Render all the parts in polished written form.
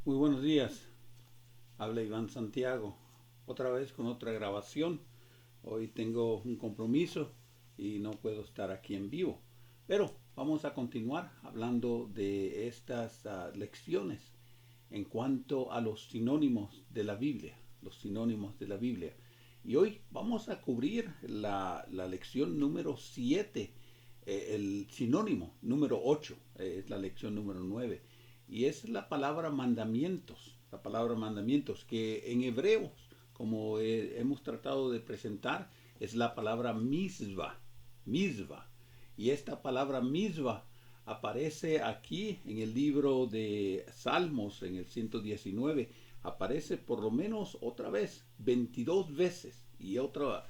Muy buenos días, habla Iván Santiago, otra vez con otra grabación. Hoy tengo un compromiso y no puedo estar aquí en vivo, pero vamos a continuar hablando de estas lecciones en cuanto a los sinónimos de la Biblia, los sinónimos de la Biblia. Y hoy vamos a cubrir la lección número 7, el sinónimo número 8, es la lección número 9 y es la palabra mandamientos, que en hebreos, como hemos tratado de presentar, es la palabra misva. Y esta palabra misva aparece aquí en el libro de Salmos, en el 119, aparece por lo menos otra vez, 22 veces, y otro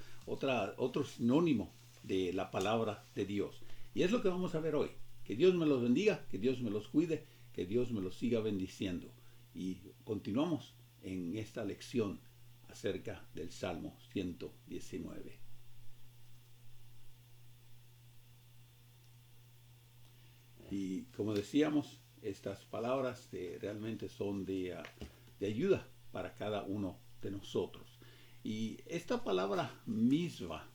sinónimo de la palabra de Dios. Y es lo que vamos a ver hoy. Que Dios me los bendiga, que Dios me los cuide, que Dios me los siga bendiciendo. Y continuamos en esta lección acerca del Salmo 119. Y como decíamos, estas palabras realmente son de ayuda para cada uno de nosotros. Y esta palabra misva,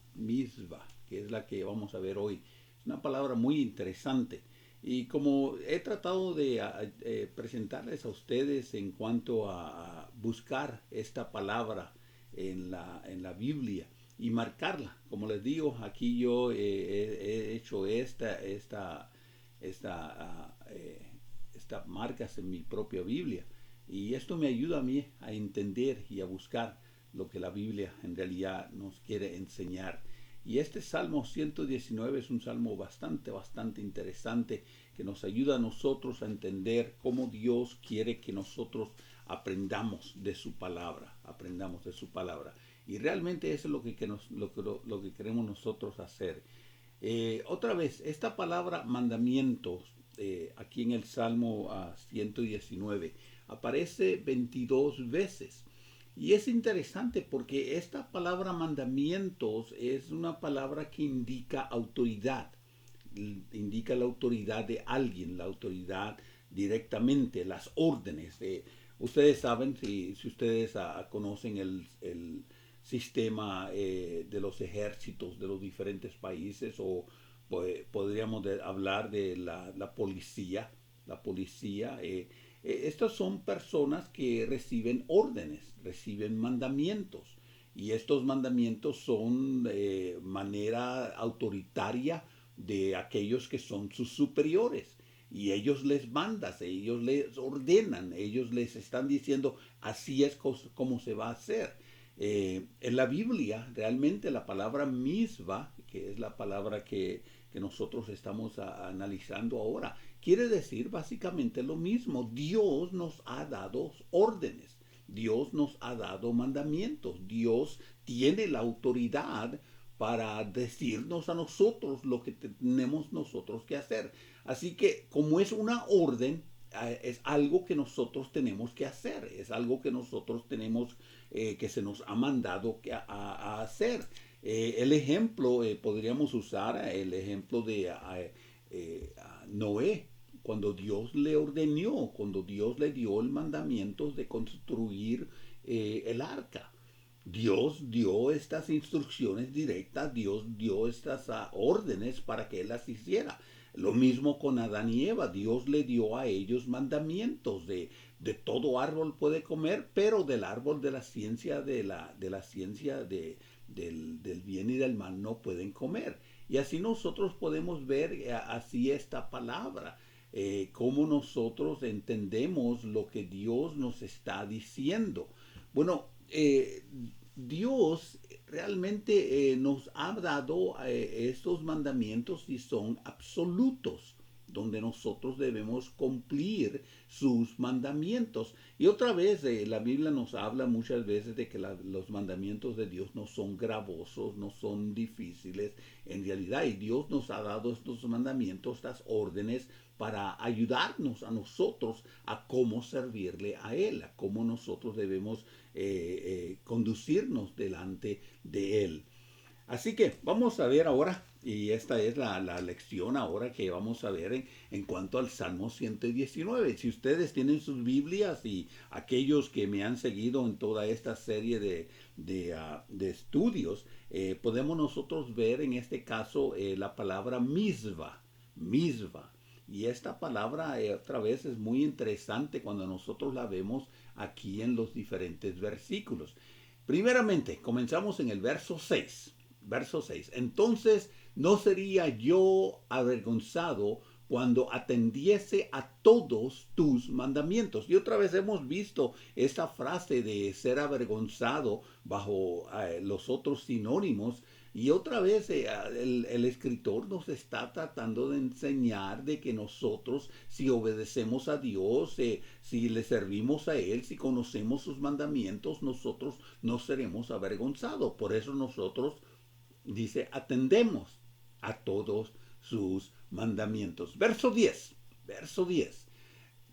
que es la que vamos a ver hoy, es una palabra muy interesante. Y como he tratado de presentarles a ustedes en cuanto a buscar esta palabra en la Biblia y marcarla, como les digo, aquí yo he hecho estas marcas en mi propia Biblia. Y esto me ayuda a mí a entender y a buscar lo que la Biblia en realidad nos quiere enseñar. Y este Salmo 119 es un salmo bastante interesante que nos ayuda a nosotros a entender cómo Dios quiere que nosotros aprendamos de su palabra, Y realmente eso es lo que queremos nosotros hacer. Otra vez, esta palabra mandamientos, aquí en el Salmo 119, aparece 22 veces. Y es interesante porque esta palabra mandamientos es una palabra que indica la autoridad de alguien, la autoridad directamente, las órdenes. Ustedes saben, si ustedes conocen el sistema de los ejércitos de los diferentes países, o podríamos hablar de la policía. La policía, estas son personas que reciben órdenes, reciben mandamientos. Y estos mandamientos son manera autoritaria de aquellos que son sus superiores. Y ellos les mandan, ellos les ordenan, ellos les están diciendo así es como se va a hacer. En la Biblia, realmente la palabra misma, que es la palabra que nosotros estamos analizando ahora, quiere decir básicamente lo mismo. Dios nos ha dado órdenes, Dios nos ha dado mandamientos, Dios tiene la autoridad para decirnos a nosotros lo que tenemos nosotros que hacer. Así que como es una orden, es algo que nosotros tenemos que hacer, es algo que nosotros tenemos que se nos ha mandado a hacer. El ejemplo, podríamos usar el ejemplo de Noé, cuando Dios le dio el mandamiento de construir el arca. Dios dio estas instrucciones directas, Dios dio estas órdenes para que él las hiciera. Lo mismo con Adán y Eva, Dios le dio a ellos mandamientos de todo árbol puede comer, pero del árbol de la ciencia del bien y del mal no pueden comer. Y así nosotros podemos ver así esta palabra, cómo nosotros entendemos lo que Dios nos está diciendo. Bueno, Dios realmente nos ha dado estos mandamientos y son absolutos, donde nosotros debemos cumplir sus mandamientos. Y otra vez, la Biblia nos habla muchas veces de que los mandamientos de Dios no son gravosos, no son difíciles en realidad. Y Dios nos ha dado estos mandamientos, estas órdenes, para ayudarnos a nosotros a cómo servirle a Él, a cómo nosotros debemos conducirnos delante de Él. Así que vamos a ver ahora Y esta es la lección ahora que vamos a ver en cuanto al Salmo 119. Si ustedes tienen sus Biblias y aquellos que me han seguido en toda esta serie de estudios, podemos nosotros ver en este caso la palabra misva, misva. Y esta palabra otra vez es muy interesante cuando nosotros la vemos aquí en los diferentes versículos. Primeramente, comenzamos en el verso 6. Verso 6. Entonces no sería yo avergonzado cuando atendiese a todos tus mandamientos. Y otra vez hemos visto esta frase de ser avergonzado bajo los otros sinónimos. Y otra vez el escritor nos está tratando de enseñar de que nosotros, si obedecemos a Dios, si le servimos a Él, si conocemos sus mandamientos, nosotros no seremos avergonzados. Por eso nosotros, dice, atendemos a todos sus mandamientos. Verso 10, verso 10.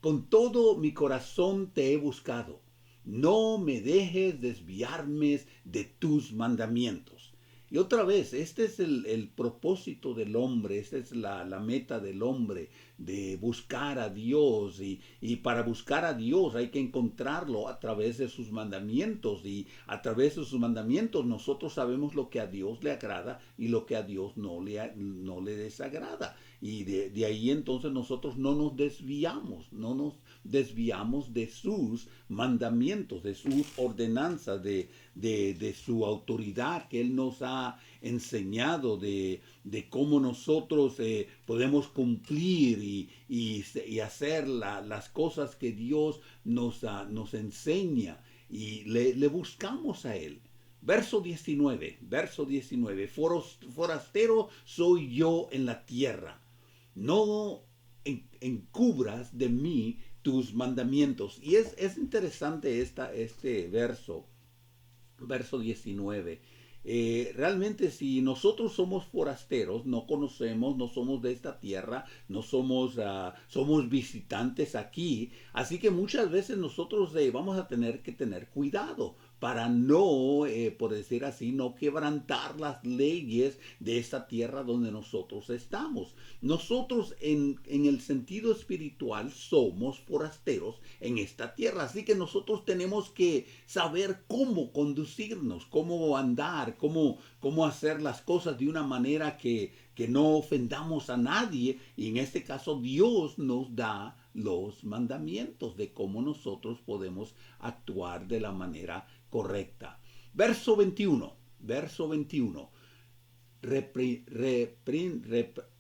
Con todo mi corazón te he buscado. No me dejes desviarme de tus mandamientos. Y otra vez, este es el propósito del hombre, esta es la meta del hombre, de buscar a Dios. Y para buscar a Dios hay que encontrarlo a través de sus mandamientos. Y a través de sus mandamientos nosotros sabemos lo que a Dios le agrada y lo que a Dios no le desagrada. Y de ahí entonces nosotros no nos desviamos, no nos desviamos de sus mandamientos, de sus ordenanzas, de su autoridad que Él nos ha enseñado, de cómo nosotros podemos cumplir y hacer las cosas que Dios nos enseña y le buscamos a Él. Verso 19, forastero soy yo en la tierra, no encubras de mí tus mandamientos. Y es interesante este verso 19. Realmente si nosotros somos forasteros, no conocemos, no somos de esta tierra, no somos, somos visitantes aquí, así que muchas veces nosotros vamos a tener que tener cuidado para no, por decir así, no quebrantar las leyes de esta tierra donde nosotros estamos. Nosotros en el sentido espiritual somos forasteros en esta tierra, así que nosotros tenemos que saber cómo conducirnos, cómo andar, cómo hacer las cosas de una manera que no ofendamos a nadie. Y en este caso Dios nos da los mandamientos de cómo nosotros podemos actuar de la manera correcta. Verso 21, verso 21.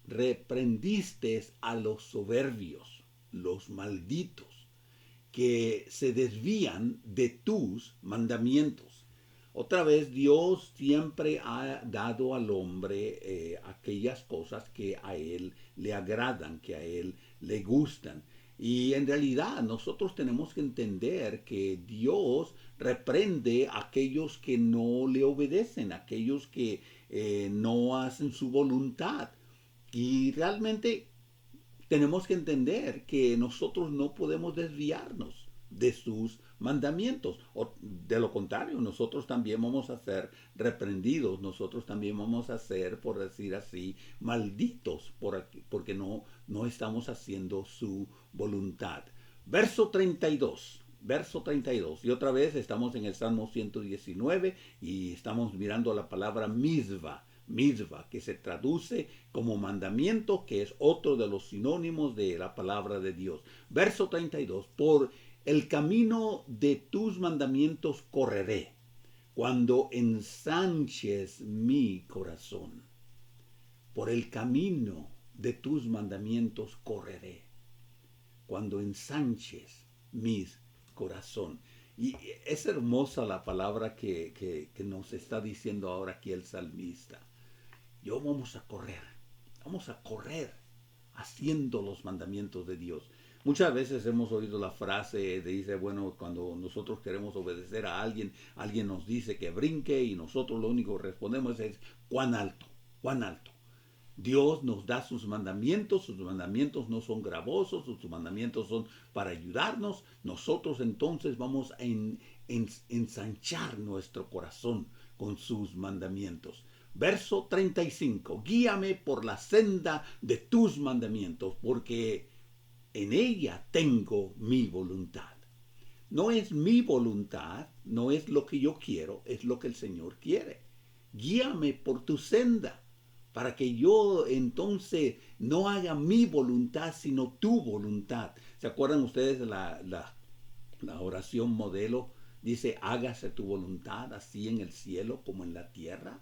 Reprendiste a los soberbios, los malditos, que se desvían de tus mandamientos. Otra vez, Dios siempre ha dado al hombre aquellas cosas que a Él le agradan, que a Él le gustan. Y en realidad nosotros tenemos que entender que Dios reprende a aquellos que no le obedecen, a aquellos que no hacen su voluntad. Y realmente tenemos que entender que nosotros no podemos desviarnos de sus mandamientos. O de lo contrario, nosotros también vamos a ser reprendidos, nosotros también vamos a ser, por decir así, malditos porque no estamos haciendo su voluntad. Verso 32. Verso 32. Y otra vez estamos en el Salmo 119 y estamos mirando la palabra misva, que se traduce como mandamiento, que es otro de los sinónimos de la palabra de Dios. Verso 32. Por el camino de tus mandamientos correré, cuando ensanches mi corazón. Por el camino de tus mandamientos correré, cuando ensanches mi corazón. Y es hermosa la palabra que nos está diciendo ahora aquí el salmista. Vamos a correr haciendo los mandamientos de Dios. Muchas veces hemos oído la frase de dice, bueno, cuando nosotros queremos obedecer a alguien, alguien nos dice que brinque y nosotros lo único que respondemos es, ¿cuán alto? ¿Cuán alto? Dios nos da sus mandamientos no son gravosos, sus mandamientos son para ayudarnos. Nosotros entonces vamos a ensanchar nuestro corazón con sus mandamientos. Verso 35. Guíame por la senda de tus mandamientos, porque en ella tengo mi voluntad. No es mi voluntad, no es lo que yo quiero, es lo que el Señor quiere. Guíame por tu senda, para que yo entonces no haga mi voluntad, sino tu voluntad. ¿Se acuerdan ustedes de la oración modelo? Dice, hágase tu voluntad, así en el cielo como en la tierra.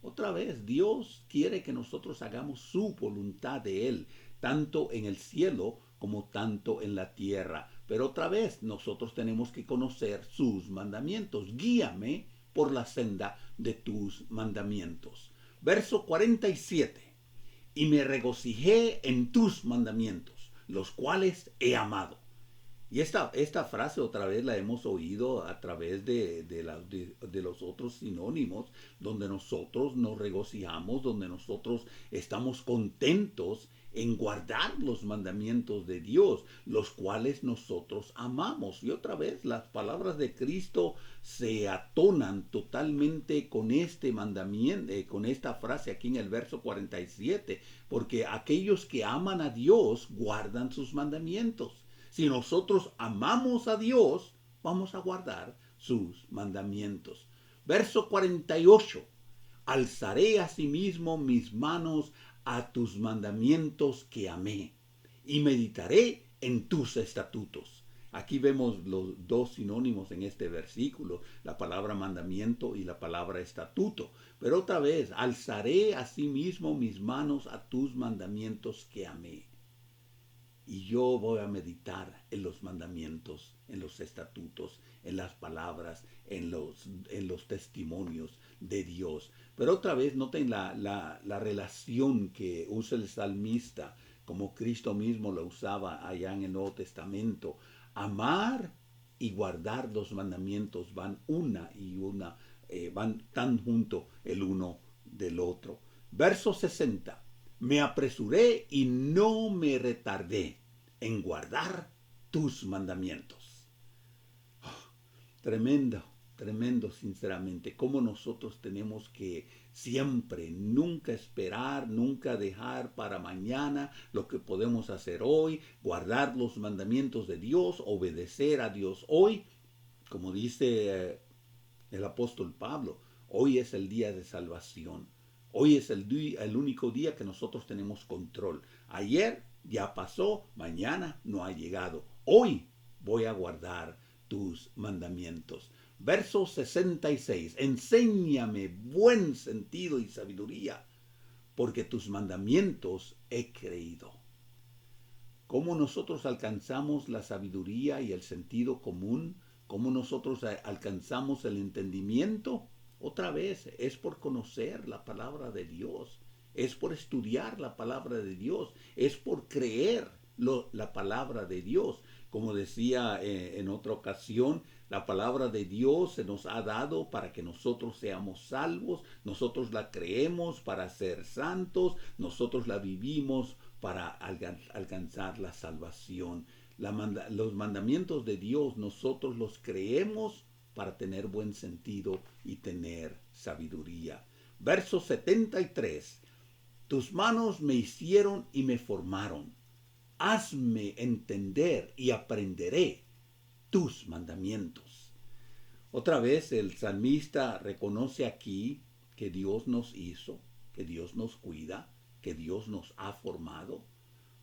Otra vez, Dios quiere que nosotros hagamos su voluntad de Él, tanto en el cielo como tanto en la tierra. Pero otra vez, nosotros tenemos que conocer sus mandamientos. Guíame por la senda de tus mandamientos. Verso 47. Y me regocijé en tus mandamientos, los cuales he amado. Y esta frase otra vez la hemos oído a través de los otros sinónimos, donde nosotros nos regocijamos, donde nosotros estamos contentos en guardar los mandamientos de Dios, los cuales nosotros amamos. Y otra vez las palabras de Cristo se atonan totalmente con este mandamiento, con esta frase aquí en el verso 47, porque aquellos que aman a Dios guardan sus mandamientos. Si nosotros amamos a Dios, vamos a guardar sus mandamientos. Verso 48. Alzaré asimismo mis manos a tus mandamientos que amé, y meditaré en tus estatutos. Aquí vemos los dos sinónimos en este versículo, la palabra mandamiento y la palabra estatuto. Pero otra vez, alzaré asimismo mis manos a tus mandamientos que amé. Y yo voy a meditar en los mandamientos, en los estatutos, en las palabras, en los testimonios de Dios. Pero otra vez noten la relación que usa el salmista, como Cristo mismo lo usaba allá en el Nuevo Testamento. Amar y guardar los mandamientos van van tan junto el uno del otro. Verso 60. Me apresuré y no me retardé en guardar tus mandamientos. Oh, tremendo, tremendo, sinceramente, cómo nosotros tenemos que siempre, nunca esperar, nunca dejar para mañana lo que podemos hacer hoy, guardar los mandamientos de Dios, obedecer a Dios hoy, como dice el apóstol Pablo, hoy es el día de salvación. Hoy es el único día que nosotros tenemos control. Ayer ya pasó, mañana no ha llegado. Hoy voy a guardar tus mandamientos. Verso 66. Enséñame buen sentido y sabiduría, porque tus mandamientos he creído. ¿Cómo nosotros alcanzamos la sabiduría y el sentido común? ¿Cómo nosotros alcanzamos el entendimiento? Otra vez, es por conocer la palabra de Dios, es por estudiar la palabra de Dios, es por creer la palabra de Dios. Como decía en otra ocasión, la palabra de Dios se nos ha dado para que nosotros seamos salvos, nosotros la creemos para ser santos, nosotros la vivimos para alcanzar la salvación. Los mandamientos de Dios nosotros los creemos para tener buen sentido y tener sabiduría. Verso 73. Tus manos me hicieron y me formaron. Hazme entender y aprenderé tus mandamientos. Otra vez el salmista reconoce aquí que Dios nos hizo, que Dios nos cuida, que Dios nos ha formado.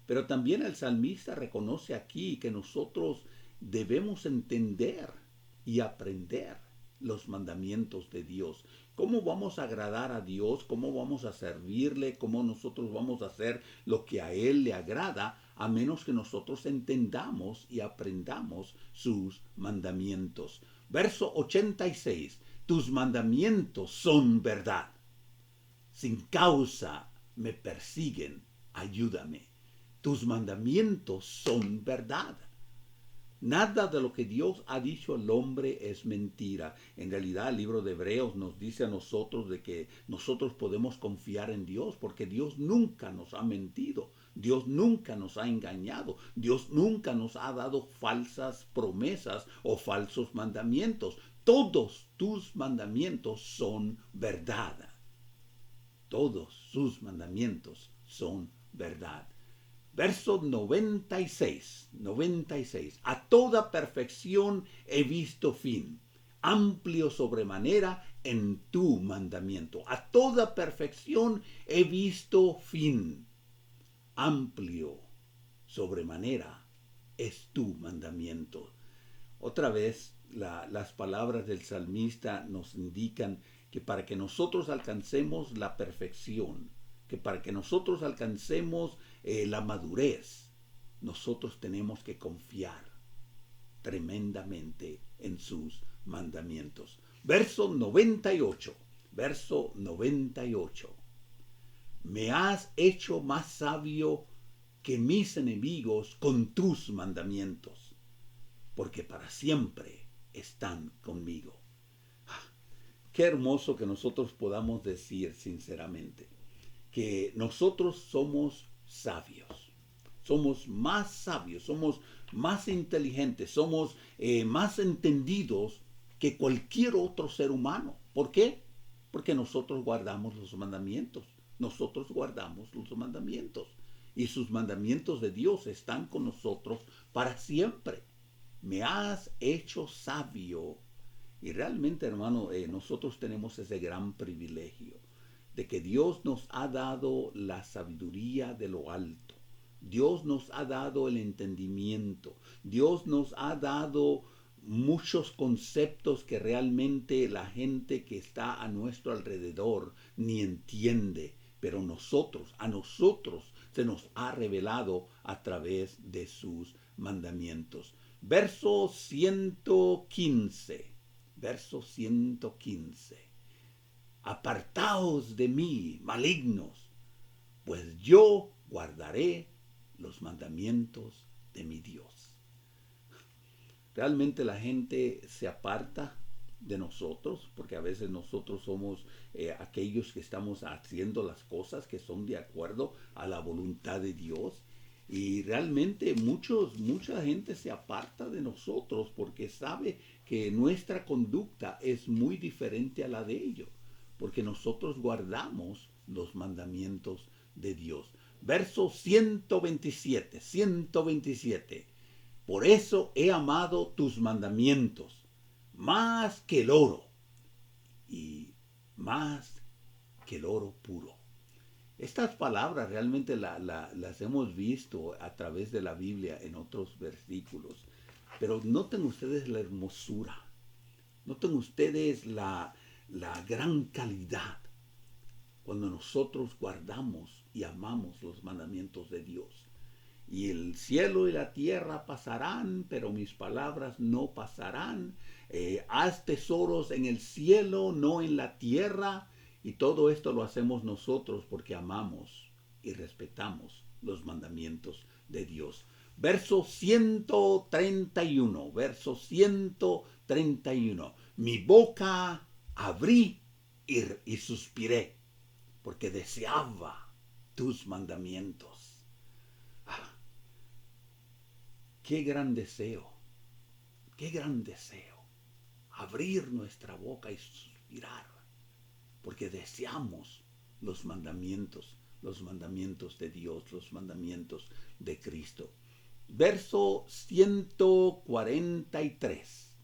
Pero también el salmista reconoce aquí que nosotros debemos entender y aprender los mandamientos de Dios. ¿Cómo vamos a agradar a Dios? ¿Cómo vamos a servirle? ¿Cómo nosotros vamos a hacer lo que a Él le agrada? A menos que nosotros entendamos y aprendamos sus mandamientos. Verso 86. Tus mandamientos son verdad. Sin causa me persiguen. Ayúdame. Tus mandamientos son verdad. Nada de lo que Dios ha dicho al hombre es mentira. En realidad el libro de Hebreos nos dice a nosotros de que nosotros podemos confiar en Dios porque Dios nunca nos ha mentido. Dios nunca nos ha engañado. Dios nunca nos ha dado falsas promesas o falsos mandamientos. Todos tus mandamientos son verdad. todos sus mandamientos son verdad. Verso 96. A toda perfección he visto fin, amplio sobremanera en tu mandamiento. A toda perfección he visto fin, amplio sobremanera es tu mandamiento. Otra vez, las palabras del salmista nos indican que para que nosotros alcancemos la perfección, que para que nosotros alcancemos la madurez, nosotros tenemos que confiar tremendamente en sus mandamientos. Verso 98. Me has hecho más sabio que mis enemigos con tus mandamientos, porque para siempre están conmigo. Qué hermoso que nosotros podamos decir sinceramente que nosotros somos sabios, somos más inteligentes, somos más entendidos que cualquier otro ser humano. ¿Por qué? Porque nosotros guardamos los mandamientos, y sus mandamientos de Dios están con nosotros para siempre. Me has hecho sabio. Y realmente, hermano, nosotros tenemos ese gran privilegio de que Dios nos ha dado la sabiduría de lo alto. Dios nos ha dado el entendimiento. Dios nos ha dado muchos conceptos que realmente la gente que está a nuestro alrededor ni entiende. Pero a nosotros se nos ha revelado a través de sus mandamientos. Verso 115. Apartaos de mí, malignos, pues yo guardaré los mandamientos de mi Dios. Realmente la gente se aparta de nosotros, porque a veces nosotros somos aquellos que estamos haciendo las cosas que son de acuerdo a la voluntad de Dios. Y realmente mucha gente se aparta de nosotros porque sabe que nuestra conducta es muy diferente a la de ellos, porque nosotros guardamos los mandamientos de Dios. Verso 127. Por eso he amado tus mandamientos más que el oro y más que el oro puro. Estas palabras realmente las hemos visto a través de la Biblia en otros versículos. Pero noten ustedes la hermosura. Noten ustedes la gran calidad cuando nosotros guardamos y amamos los mandamientos de Dios. Y el cielo y la tierra pasarán, pero mis palabras no pasarán. Haz tesoros en el cielo, no en la tierra. Y todo esto lo hacemos nosotros porque amamos y respetamos los mandamientos de Dios. Verso 131. Mi boca abrí y suspiré, porque deseaba tus mandamientos. Qué gran deseo, abrir nuestra boca y suspirar, porque deseamos los mandamientos de Dios, los mandamientos de Cristo. Verso 143.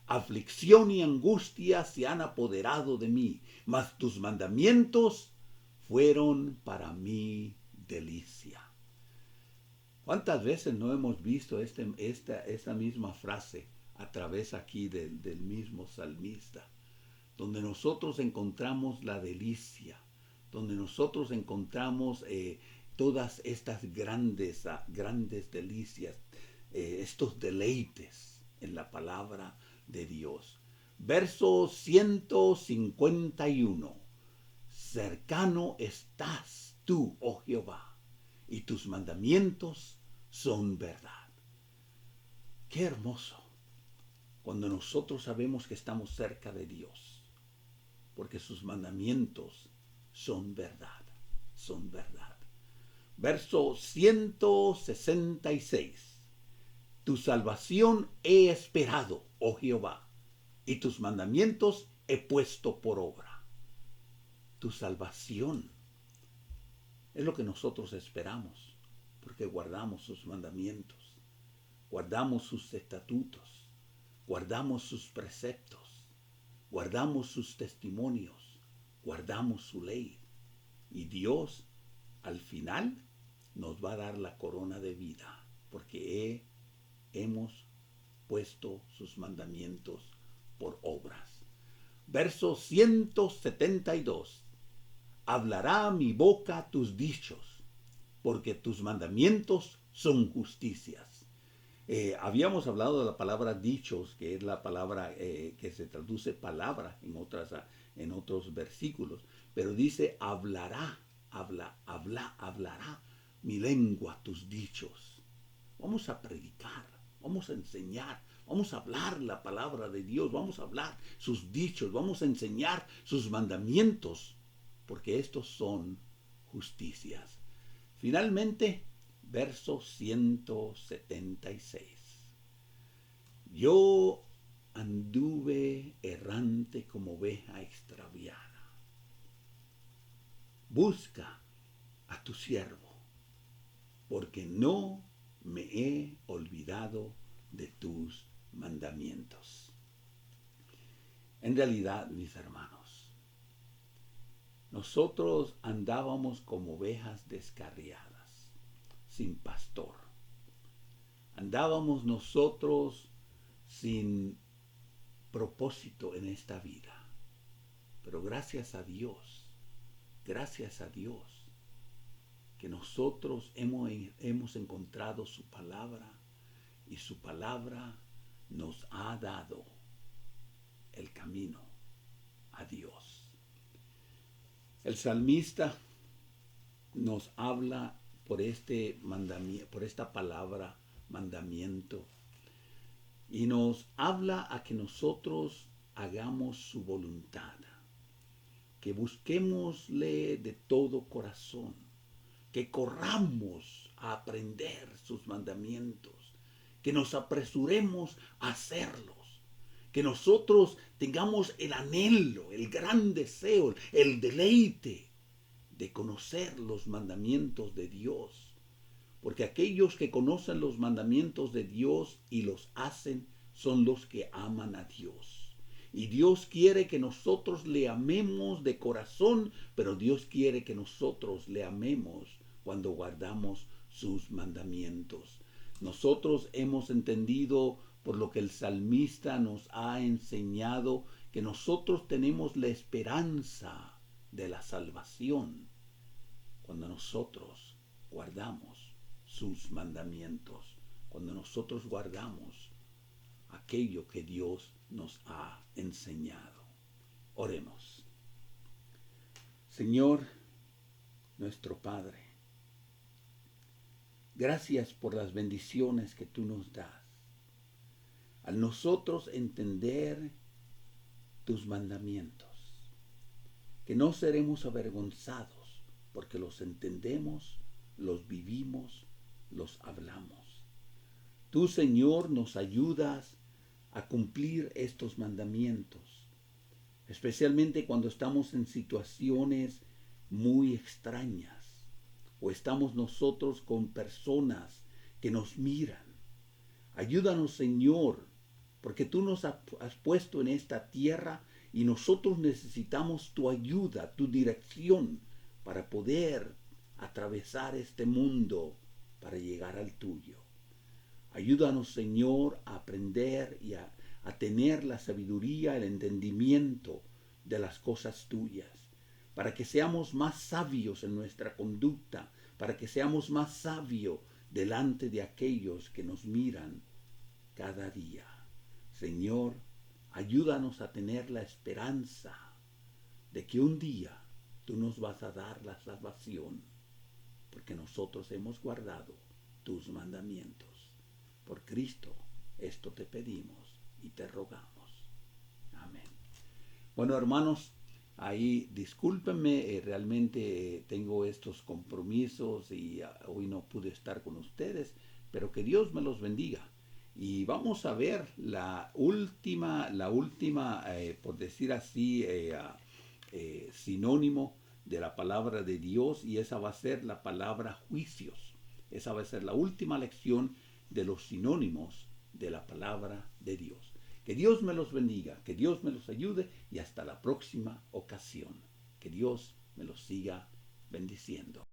Aflicción y angustia se han apoderado de mí, mas tus mandamientos fueron para mí delicia. ¿Cuántas veces no hemos visto esta misma frase a través aquí del mismo salmista? Donde nosotros encontramos la delicia, donde nosotros encontramos todas estas grandes delicias, estos deleites en la palabra de Dios. Verso 151. Cercano estás tú, oh Jehová, y tus mandamientos son verdad. Qué hermoso cuando nosotros sabemos que estamos cerca de Dios, porque sus mandamientos son verdad. Verso 166. Tu salvación he esperado, oh Jehová, y tus mandamientos he puesto por obra. tu salvación. Es lo que nosotros esperamos, porque guardamos sus mandamientos, guardamos sus estatutos, guardamos sus preceptos, guardamos sus testimonios, guardamos su ley. Y Dios, al final, nos va a dar la corona de vida, porque hemos puesto sus mandamientos por obras. Verso 172. Hablará mi boca tus dichos, porque tus mandamientos son justicias. Habíamos hablado de la palabra dichos, que es la palabra que se traduce palabra en otros versículos, pero dice hablará, hablará mi lengua tus dichos. Vamos a predicar, vamos a enseñar, vamos a hablar la palabra de Dios, vamos a hablar sus dichos, vamos a enseñar sus mandamientos, porque estos son justicias. Finalmente, verso 176. Yo anduve errante como oveja extraviada. Busca a tu siervo, porque no me he olvidado de tus mandamientos. En realidad, mis hermanos, nosotros andábamos como ovejas descarriadas, sin pastor. Andábamos nosotros sin propósito en esta vida. Pero gracias a Dios, que nosotros hemos encontrado su palabra, y su palabra nos ha dado el camino a Dios. El salmista nos habla por esta palabra mandamiento, y nos habla a que nosotros hagamos su voluntad, que busquémosle de todo corazón, que corramos a aprender sus mandamientos, que nos apresuremos a hacerlos, que nosotros tengamos el anhelo, el gran deseo, el deleite de conocer los mandamientos de Dios. Porque aquellos que conocen los mandamientos de Dios y los hacen son los que aman a Dios. Y Dios quiere que nosotros le amemos de corazón, pero Dios quiere que nosotros le amemos cuando guardamos sus mandamientos. Nosotros hemos entendido por lo que el salmista nos ha enseñado, que nosotros tenemos la esperanza de la salvación cuando nosotros guardamos sus mandamientos, cuando nosotros guardamos aquello que Dios nos ha enseñado. Oremos. Señor, nuestro Padre, gracias por las bendiciones que tú nos das. Al nosotros entender tus mandamientos, que no seremos avergonzados porque los entendemos, los vivimos, los hablamos. Tú, Señor, nos ayudas a cumplir estos mandamientos, especialmente cuando estamos en situaciones muy extrañas o estamos nosotros con personas que nos miran. Ayúdanos, Señor, porque tú nos has puesto en esta tierra y nosotros necesitamos tu ayuda, tu dirección para poder atravesar este mundo para llegar al tuyo. Ayúdanos, Señor, a aprender y a tener la sabiduría, el entendimiento de las cosas tuyas, para que seamos más sabios en nuestra conducta, para que seamos más sabios delante de aquellos que nos miran cada día. Señor, ayúdanos a tener la esperanza de que un día tú nos vas a dar la salvación, porque nosotros hemos guardado tus mandamientos. Por Cristo, esto te pedimos y te rogamos. Amén. Bueno, hermanos, ahí discúlpenme, realmente tengo estos compromisos y hoy no pude estar con ustedes, pero que Dios me los bendiga. Y vamos a ver la última, por decir así, sinónimo de la palabra de Dios, y esa va a ser la palabra juicios. Esa va a ser la última lección de los sinónimos de la palabra de Dios. Que Dios me los bendiga, que Dios me los ayude, y hasta la próxima ocasión. Que Dios me los siga bendiciendo.